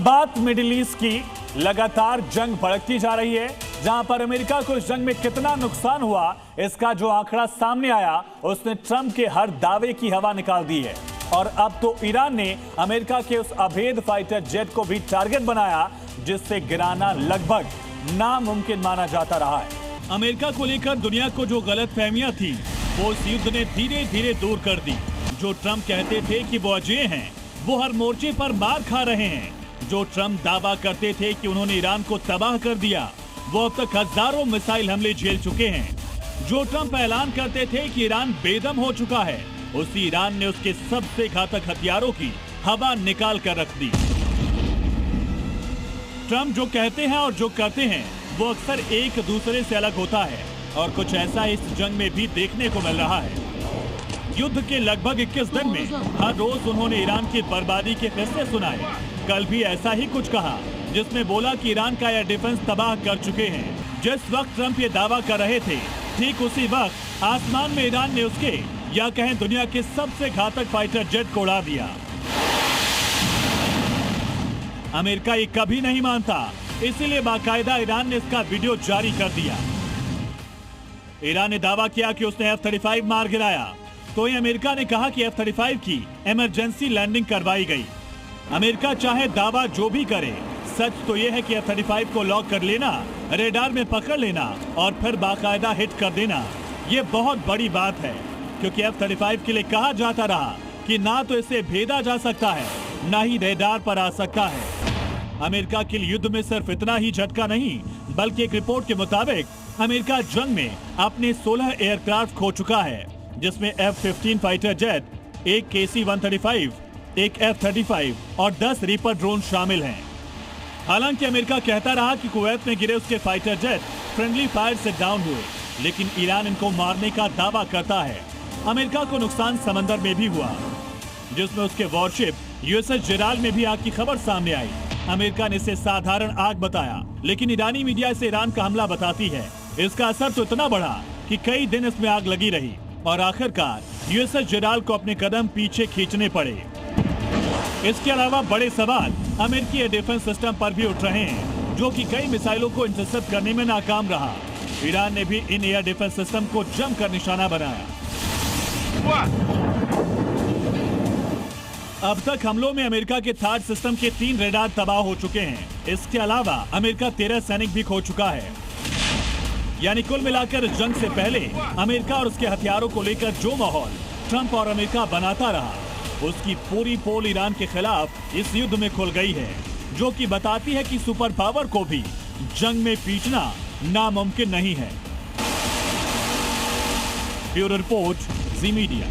बात middle east की लगातार जंग भड़कती जा रही है, जहां पर अमेरिका को इस जंग में कितना नुकसान हुआ इसका जो आंकड़ा सामने आया उसने ट्रंप के हर दावे की हवा निकाल दी है। और अब तो ईरान ने अमेरिका के उस अवैध फाइटर जेट को भी टारगेट बनाया, जिससे गिराना लगभग नामुमकिन माना जाता रहा है। अमेरिका को लेकर दुनिया को जो गलतफहमियां थी वो इस युद्ध ने धीरे धीरे दूर कर दी। जो ट्रंप कहते थे कि वो अजेय हैं, वो हर मोर्चे पर मार खा रहे हैं। जो ट्रंप दावा करते थे कि उन्होंने ईरान को तबाह कर दिया, वो अब तक हजारों मिसाइल हमले झेल चुके हैं। जो ट्रंप ऐलान करते थे कि ईरान बेदम हो चुका है, उसी ईरान ने उसके सबसे घातक हथियारों की हवा निकाल कर रख दी। ट्रंप जो कहते हैं और जो करते हैं वो अक्सर एक दूसरे से अलग होता है, और कुछ ऐसा इस जंग में भी देखने को मिल रहा है। युद्ध के लगभग 21 दिन में हर रोज उन्होंने ईरान की बर्बादी के किस्से सुनाए। कल भी ऐसा ही कुछ कहा, जिसमें बोला कि ईरान का एयर डिफेंस तबाह कर चुके हैं। जिस वक्त ट्रंप ये दावा कर रहे थे, ठीक उसी वक्त आसमान में ईरान ने उसके या कहें दुनिया के सबसे घातक फाइटर जेट को उड़ा दिया। अमेरिका ये कभी नहीं मानता, इसीलिए बाकायदा ईरान ने इसका वीडियो जारी कर दिया। ईरान ने दावा किया कि उसने F-35 मार गिराया, तो ही अमेरिका ने कहा कि F-35 की इमरजेंसी लैंडिंग करवाई गई। अमेरिका चाहे दावा जो भी करे, सच तो यह है कि F-35 को लॉक कर लेना, रेडार में पकड़ लेना और फिर बाकायदा हिट कर देना, ये बहुत बड़ी बात है। क्योंकि F-35 के लिए कहा जाता रहा कि ना तो इसे भेदा जा सकता है, ना ही रेडार पर आ सकता है। अमेरिका के लिए युद्ध में सिर्फ इतना ही झटका नहीं, बल्कि एक रिपोर्ट के मुताबिक अमेरिका जंग में अपने 16 एयरक्राफ्ट खो चुका है, जिसमें F-15 फाइटर जेट, एक KC-135, एक F-35 और 10 रीपर ड्रोन शामिल हैं। हालांकि अमेरिका कहता रहा कि कुवैत में गिरे उसके फाइटर जेट फ्रेंडली फायर से डाउन हुए, लेकिन ईरान इनको मारने का दावा करता है। अमेरिका को नुकसान समंदर में भी हुआ, जिसमें उसके वॉरशिप USS जेराल्ड में भी आग की खबर सामने आई। अमेरिका ने इसे साधारण आग बताया, लेकिन ईरानी मीडिया इसे ईरान का हमला बताती है। इसका असर तो इतना बढ़ा कि कई दिन इसमें आग लगी रही और आखिरकार USS जेराल्ड को अपने कदम पीछे खींचने पड़े। इसके अलावा बड़े सवाल अमेरिकी एयर डिफेंस सिस्टम पर भी उठ रहे हैं, जो कि कई मिसाइलों को इंटरसेप्ट करने में नाकाम रहा। ईरान ने भी इन एयर डिफेंस सिस्टम को जमकर निशाना बनाया। अब तक हमलों में अमेरिका के थार्ड सिस्टम के 3 रेडार तबाह हो चुके हैं। इसके अलावा अमेरिका 13 सैनिक भी खो चुका है। यानी कुल मिलाकर जंग से पहले अमेरिका और उसके हथियारों को लेकर जो माहौल ट्रंप और अमेरिका बनाता रहा, उसकी पूरी पोल ईरान के खिलाफ इस युद्ध में खुल गई है, जो कि बताती है कि सुपर पावर को भी जंग में पीछना नामुमकिन नहीं है। ब्यूरो रिपोर्ट, जी मीडिया।